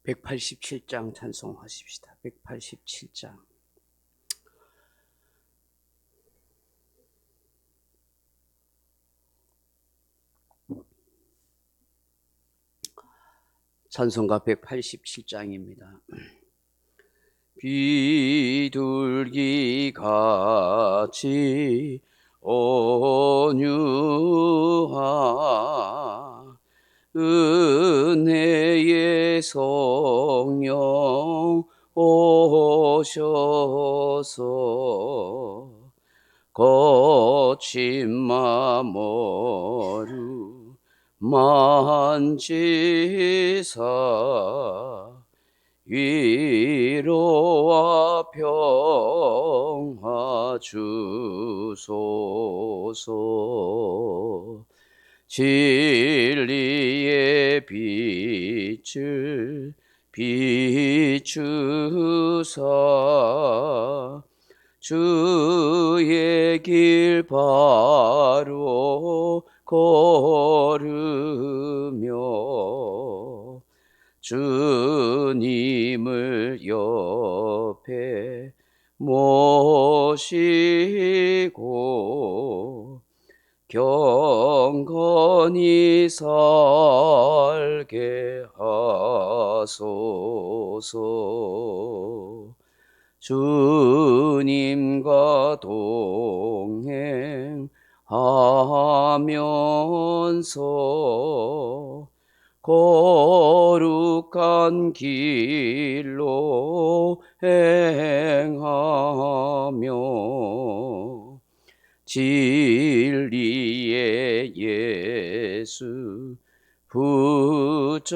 187장 찬송하십시다. 187장. 찬송가 187장입니다. 비둘기같이 온유한 은혜의 성령 오셔서 거친 마모루 만지사 위로와 평화 주소서. 진리의 빛을 비추사 주의 길 바로 걸으며 주님을 옆에 모시고 경건히 살게 하소서. 주님과 동행하면서 거룩한 길로 행하며 진리의 예수 붙잡고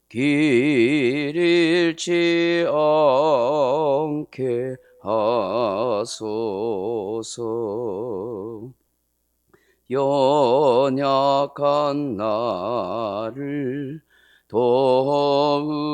길 잃지 않게 하소서. 연약한 나를 도우사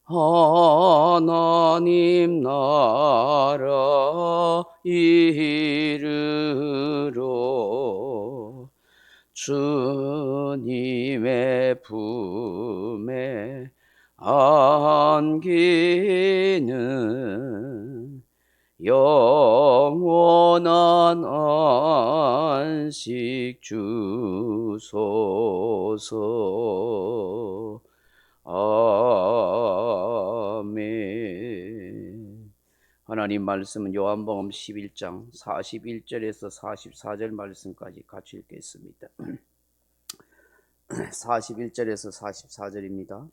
하나님 나라 이르러 주님의 품에 안기는 영원한 안식 주소서. 아멘. 하나님 말씀은 요한복음 11장 41절에서 44절 말씀까지 같이 읽겠습니다. 41절에서 44절입니다.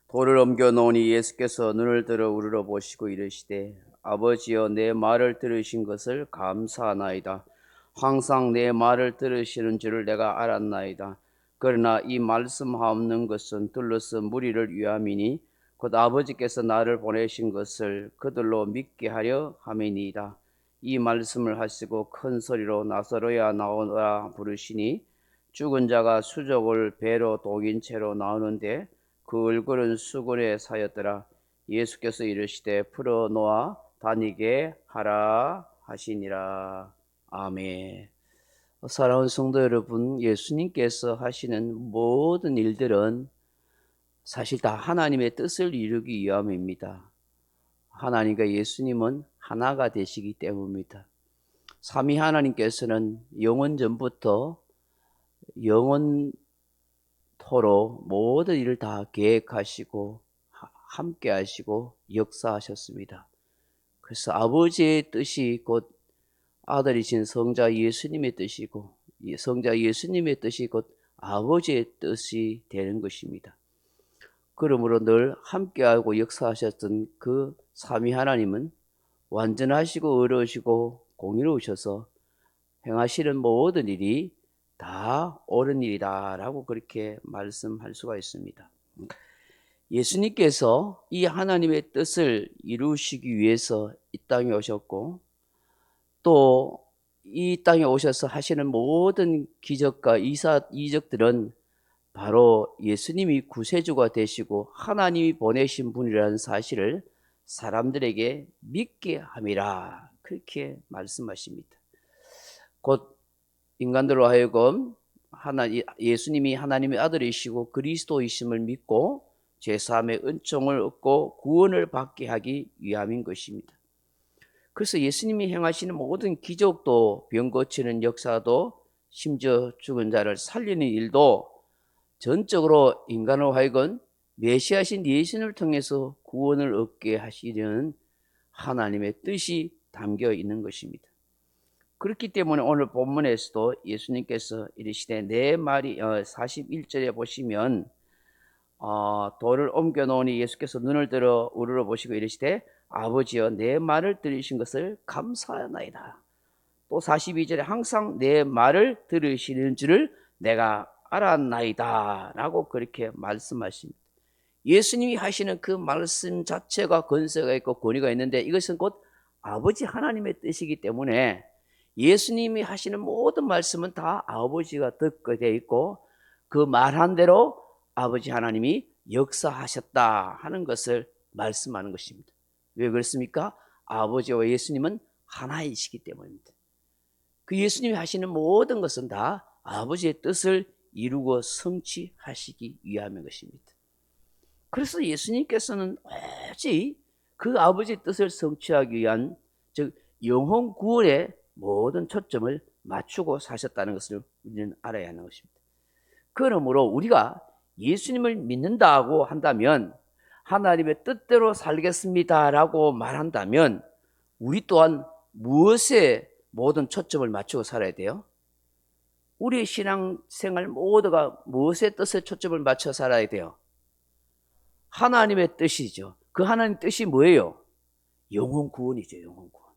돌을 옮겨 놓으니 예수께서 눈을 들어 우러러 보시고 이르시되 아버지여 내 말을 들으신 것을 감사하나이다. 항상 내 말을 들으시는 줄을 내가 알았나이다. 그러나 이 말씀하옵는 것은 둘러서 무리를 위함이니 곧 아버지께서 나를 보내신 것을 그들로 믿게 하려 함이니이다. 이 말씀을 하시고 큰 소리로 나사로야 나오라 부르시니 죽은 자가 수족을 배로 동인 채로 나오는데 그 얼굴은 수건에 사였더라. 예수께서 이르시되 풀어놓아 다니게 하라 하시니라. 아멘. 사랑하는 성도 여러분, 예수님께서 하시는 모든 일들은 사실 다 하나님의 뜻을 이루기 위함입니다. 하나님과 예수님은 하나가 되시기 때문입니다. 삼위 하나님께서는 영원 전부터 영원토록 모든 일을 다 계획하시고 함께 하시고 역사하셨습니다. 그래서 아버지의 뜻이 곧 아들이신 성자 예수님의 뜻이고 성자 예수님의 뜻이 곧 아버지의 뜻이 되는 것입니다. 그러므로 늘 함께하고 역사하셨던 그 삼위 하나님은 완전하시고 의로우시고 공의로우셔서 행하시는 모든 일이 다 옳은 일이다 라고 그렇게 말씀할 수가 있습니다. 예수님께서 이 하나님의 뜻을 이루시기 위해서 이 땅에 오셨고 또 이 땅에 오셔서 하시는 모든 기적과 이적들은 바로 예수님이 구세주가 되시고 하나님이 보내신 분이라는 사실을 사람들에게 믿게 함이라 그렇게 말씀하십니다. 곧 인간들로 하여금 예수님이 하나님의 아들이시고 그리스도이심을 믿고 제3의 은총을 얻고 구원을 받게 하기 위함인 것입니다. 그래서 예수님이 행하시는 모든 기적도, 병 고치는 역사도, 심지어 죽은 자를 살리는 일도 전적으로 인간으로 하여금 메시아신 예수님을 통해서 구원을 얻게 하시려는 하나님의 뜻이 담겨 있는 것입니다. 그렇기 때문에 오늘 본문에서도 예수님께서 이르시되 내 말이 41절에 보시면 돌을 옮겨 놓으니 예수께서 눈을 들어 우러러 보시고 이르시되 아버지여 내 말을 들으신 것을 감사하나이다. 또 42절에 항상 내 말을 들으시는 줄을 내가 알았나이다 라고 그렇게 말씀하십니다. 예수님이 하시는 그 말씀 자체가 권세가 있고 권위가 있는데 이것은 곧 아버지 하나님의 뜻이기 때문에 예수님이 하시는 모든 말씀은 다 아버지가 듣게 되어 있고 그 말한 대로 아버지 하나님이 역사하셨다 하는 것을 말씀하는 것입니다. 왜 그렇습니까? 아버지와 예수님은 하나이시기 때문입니다. 그 예수님이 하시는 모든 것은 다 아버지의 뜻을 이루고 성취하시기 위함인 것입니다. 그래서 예수님께서는 오직 그 아버지의 뜻을 성취하기 위한 즉 영혼 구원에 모든 초점을 맞추고 사셨다는 것을 우리는 알아야 하는 것입니다. 그러므로 우리가 예수님을 믿는다고 한다면 하나님의 뜻대로 살겠습니다라고 말한다면 우리 또한 무엇에 모든 초점을 맞추고 살아야 돼요? 우리의 신앙생활 모두가 무엇의 뜻에 초점을 맞춰 살아야 돼요? 하나님의 뜻이죠. 그 하나님의 뜻이 뭐예요? 영혼 구원이죠. 영혼 구원.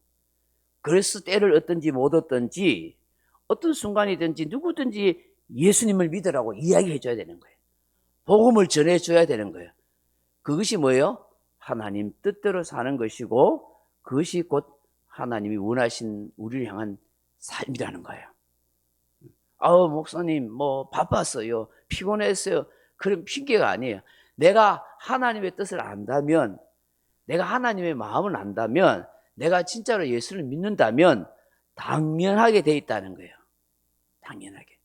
그래서 때를 얻든지 못 얻든지 어떤 순간이든지 누구든지 예수님을 믿으라고 이야기해 줘야 되는 거예요. 복음을 전해 줘야 되는 거예요. 그것이 뭐예요? 하나님 뜻대로 사는 것이고 그것이 곧 하나님이 원하신 우리를 향한 삶이라는 거예요. 목사님 바빴어요. 피곤했어요. 그런 핑계가 아니에요. 내가 하나님의 뜻을 안다면, 내가 하나님의 마음을 안다면, 내가 진짜로 예수를 믿는다면 당연하게 돼 있다는 거예요. 당연하게.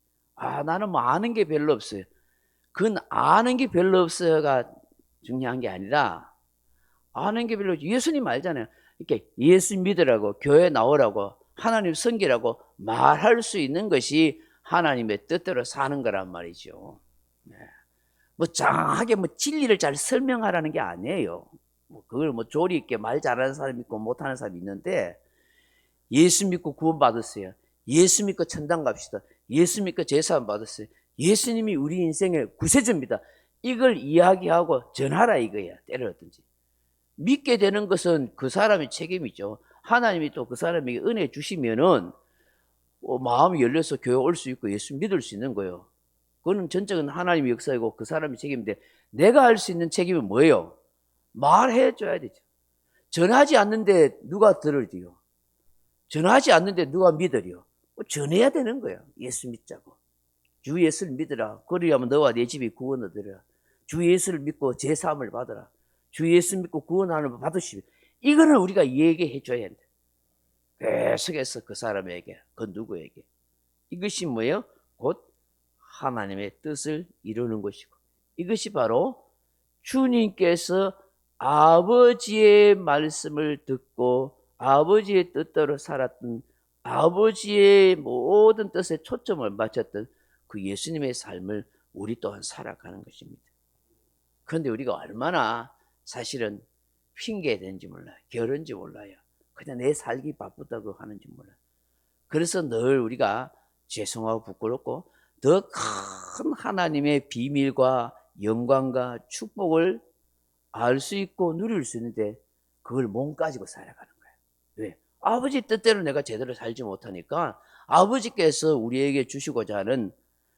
나는 아는 게 별로 없어요. 그건 아는 게 별로 없어요가 중요한 게 아니라 아는 게 별로 없어요. 예수님 알잖아요. 이렇게 예수 믿으라고, 교회 나오라고, 하나님 섬기라고 말할 수 있는 것이 하나님의 뜻대로 사는 거란 말이죠. 네. 장하게 진리를 잘 설명하라는 게 아니에요. 그걸 조리 있게 말 잘하는 사람이 있고 못하는 사람이 있는데 예수 믿고 구원 받았어요. 예수 믿고 천당 갑시다. 예수 믿고 제사함 받았어요. 예수님이 우리 인생의 구세주입니다. 이걸 이야기하고 전하라 이거야. 때려든지. 믿게 되는 것은 그 사람의 책임이죠. 하나님이 또 그 사람에게 은혜 주시면은 마음이 열려서 교회 올 수 있고 예수 믿을 수 있는 거예요. 그거는 전적인 하나님의 역사이고 그 사람의 책임인데 내가 할 수 있는 책임은 뭐예요? 말해 줘야 되죠. 전하지 않는데 누가 들으리요? 전하지 않는데 누가 믿으리요? 전해야 되는 거예요. 예수 믿자고. 주 예수를 믿으라. 그리하면 너와 내 집이 구원 얻으리라. 주 예수를 믿고 제사함을 받으라. 주 예수 믿고 구원하는 받으시면 이거는 우리가 얘기해 줘야 한다. 계속해서 그 사람에게, 그 누구에게. 이것이 뭐예요? 곧 하나님의 뜻을 이루는 것이고 이것이 바로 주님께서 아버지의 말씀을 듣고 아버지의 뜻대로 살았던 아버지의 모든 뜻에 초점을 맞췄던 그 예수님의 삶을 우리 또한 살아가는 것입니다. 그런데 우리가 얼마나 사실은 핑계대는지 몰라요. 게으른지 몰라요. 그냥 내 살기 바쁘다고 하는지 몰라요. 그래서 늘 우리가 죄송하고 부끄럽고 더 큰 하나님의 비밀과 영광과 축복을 알 수 있고 누릴 수 있는데 그걸 몸 가지고 살아가는 거예요. 왜? 아버지 뜻대로 내가 제대로 살지 못하니까 아버지께서 우리에게 주시고자 하는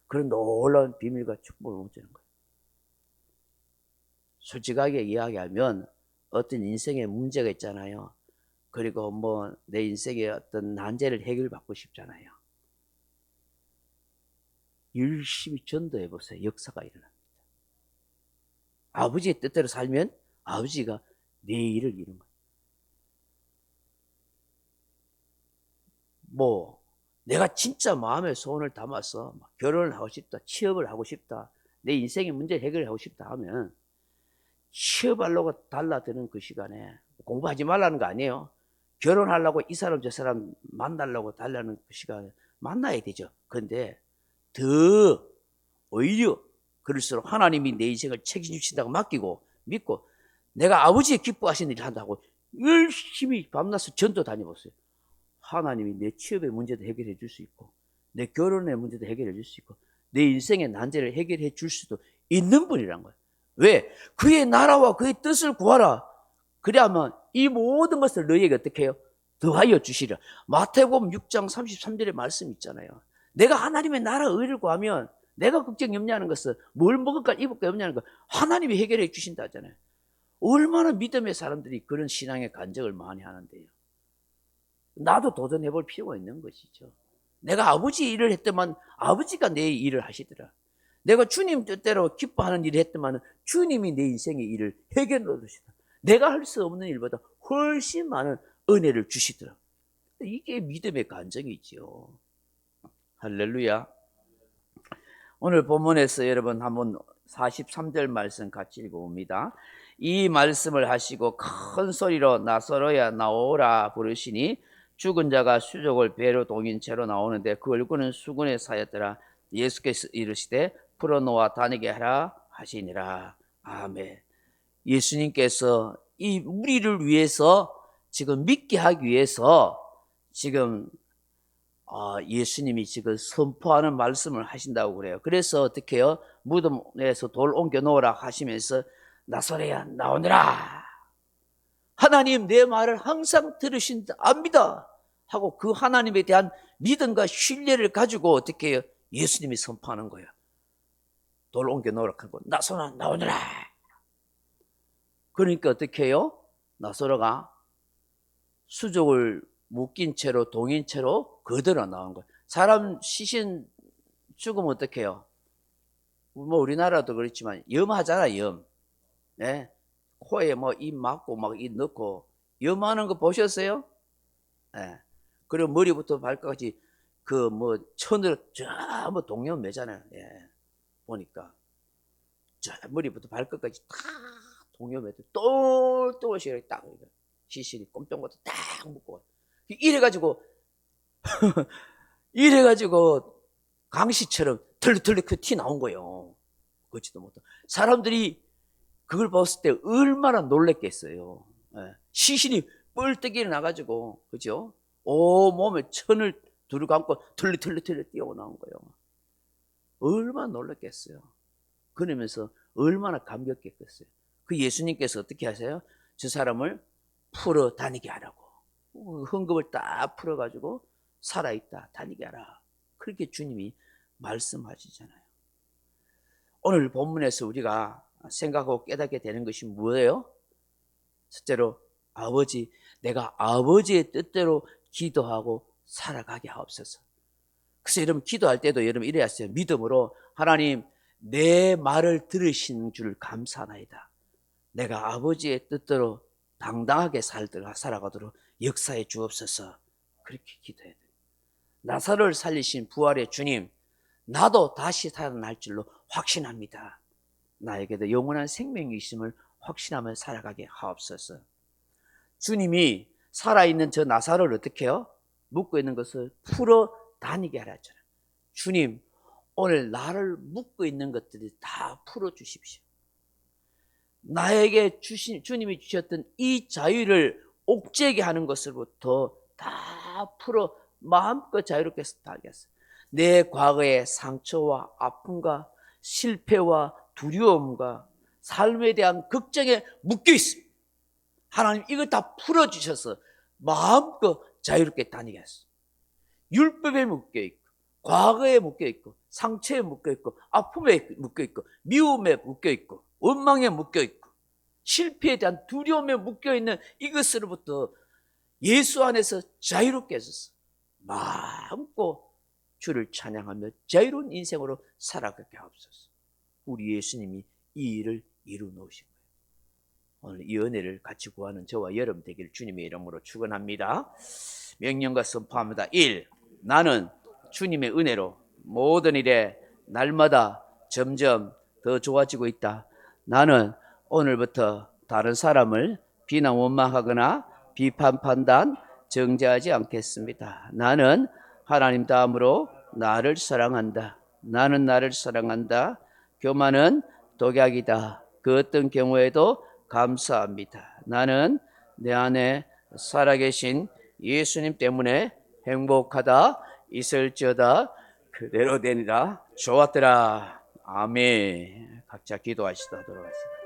그런 놀라운 비밀과 축복을 못 주는 거예요. 솔직하게 이야기하면 어떤 인생에 문제가 있잖아요. 그리고 내 인생의 어떤 난제를 해결받고 싶잖아요. 열심히 전도해 보세요. 역사가 일어납니다. 아버지의 뜻대로 살면 아버지가 내 일을 이루는 거예요. 내가 진짜 마음의 소원을 담아서 결혼을 하고 싶다, 취업을 하고 싶다, 내 인생의 문제 해결을 하고 싶다 하면 취업하려고 달라드는 그 시간에 공부하지 말라는 거 아니에요. 결혼하려고 이 사람 저 사람 만나려고 달라는 그 시간에 만나야 되죠. 그런데 더 오히려 그럴수록 하나님이 내 인생을 책임주신다고 맡기고 믿고 내가 아버지의 기뻐하시는 일을 한다고 열심히 밤낮을 전도 다녀보세요. 하나님이 내 취업의 문제도 해결해 줄 수 있고 내 결혼의 문제도 해결해 줄 수 있고 내 인생의 난제를 해결해 줄 수도 있는 분이란 거예요. 왜? 그의 나라와 그의 뜻을 구하라. 그래야만 이 모든 것을 너희에게 어떻게 해요? 더하여 주시리라. 마태복음 6장 33절의 말씀 있잖아요. 내가 하나님의 나라 의를 구하면 내가 걱정이 없냐는 것은 뭘 먹을까 입을까 없냐는 거 하나님이 해결해 주신다 하잖아요. 얼마나 믿음의 사람들이 그런 신앙의 간증을 많이 하는데요. 나도 도전해 볼 필요가 있는 것이죠. 내가 아버지 일을 했더만 아버지가 내 일을 하시더라. 내가 주님 뜻대로 기뻐하는 일을 했더만 주님이 내 인생의 일을 해결해 놓으시더라. 내가 할 수 없는 일보다 훨씬 많은 은혜를 주시더라. 이게 믿음의 간증이죠. 할렐루야. 오늘 본문에서 여러분 한번 43절 말씀 같이 읽어봅니다. 이 말씀을 하시고 큰 소리로 나사로야 나오라 부르시니 죽은 자가 수족을 배로 동인 채로 나오는데 그 얼굴은 수건에 쌓였더라. 예수께서 이르시되 풀어놓아 다니게 하라 하시니라. 아멘. 예수님께서 이 우리를 위해서 지금 믿게 하기 위해서 지금 예수님이 지금 선포하는 말씀을 하신다고 그래요. 그래서 어떻게 해요? 무덤에서 돌 옮겨 놓으라 하시면서 나사로야 나오너라. 하나님 내 말을 항상 들으신다 압니다 하고 그 하나님에 대한 믿음과 신뢰를 가지고 어떻게 해요? 예수님이 선포하는 거예요. 돌 옮겨 놓으라 하고 나사로야 나오너라. 그러니까 어떻게 해요? 나사로가 수족을 묶인 채로 동인 채로 거들어 나온 거예요. 사람 시신 죽으면 어떻게 해요? 뭐 우리나라도 그렇지만 염하잖아. 염. 네? 코에 뭐 입 막고 막 입 넣고 염하는 거 보셨어요? 네. 그리고 머리부터 발끝까지 그 뭐 천을 전부 동염 매잖아요. 예. 보니까 저 머리부터 발끝까지 다 동염매도 똘똘시 딱 시신이 꼼짝못해 딱 묶고 이래가지고 강시처럼 털리털리 그 티 나온 거예요. 그렇지도 못해. 사람들이 그걸 봤을 때 얼마나 놀랬겠어요. 예. 시신이 뻘떡 일어나가지고, 그죠? 몸에 천을 두루 감고 털리털리 뛰어 나온 거예요. 얼마나 놀랬겠어요. 그러면서 얼마나 감격했겠어요. 그 예수님께서 어떻게 하세요? 저 사람을 풀어 다니게 하라고. 흥금을 딱 풀어가지고 살아있다 다니게 하라. 그렇게 주님이 말씀하시잖아요. 오늘 본문에서 우리가 생각하고 깨닫게 되는 것이 뭐예요? 첫째로 아버지, 내가 아버지의 뜻대로 기도하고 살아가게 하옵소서. 그래서 여러분 기도할 때도 여러분 이래야 했어요. 믿음으로 하나님 내 말을 들으신 줄 감사하나이다. 내가 아버지의 뜻대로 당당하게 살아가도록 역사해 주옵소서. 그렇게 기도해야 돼요. 나사로를 살리신 부활의 주님, 나도 다시 살아날 줄로 확신합니다. 나에게도 영원한 생명이 있음을 확신하며 살아가게 하옵소서. 주님이 살아있는 저 나사로를 어떻게 해요? 묶고 있는 것을 풀어 다니게 하라 했잖아요. 주님, 오늘 나를 묶고 있는 것들이 다 풀어 주십시오. 나에게 주님이 주셨던 이 자유를 옥죄게 하는 것으로부터 다 풀어 마음껏 자유롭게 살게 하세요. 내 과거의 상처와 아픔과 실패와 두려움과 삶에 대한 걱정에 묶여 있습니다. 하나님 이거 다 풀어주셔서 마음껏 자유롭게 다니게 하세요. 율법에 묶여 있고 과거에 묶여 있고 상처에 묶여 있고 아픔에 묶여 있고 미움에 묶여 있고 원망에 묶여 있고 실패에 대한 두려움에 묶여 있는 이것으로부터 예수 안에서 자유롭게 하셔서 마음껏 주를 찬양하며 자유로운 인생으로 살아가게 하옵소서. 우리 예수님이 이 일을 이루 놓으신 거예요. 오늘 이 은혜를 같이 구하는 저와 여러분 되기를 주님의 이름으로 축원합니다. 명령과 선포합니다. 1. 나는 주님의 은혜로 모든 일에 날마다 점점 더 좋아지고 있다. 나는 오늘부터 다른 사람을 비난 원망하거나 비판 판단 정죄하지 않겠습니다. 나는 하나님 다음으로 나를 사랑한다. 나는 나를 사랑한다. 교만은 독약이다. 그 어떤 경우에도 감사합니다. 나는 내 안에 살아계신 예수님 때문에 행복하다. 있을지어다. 그대로 되니라. 좋았더라. 아멘. 각자 기도하시다 돌아가시다.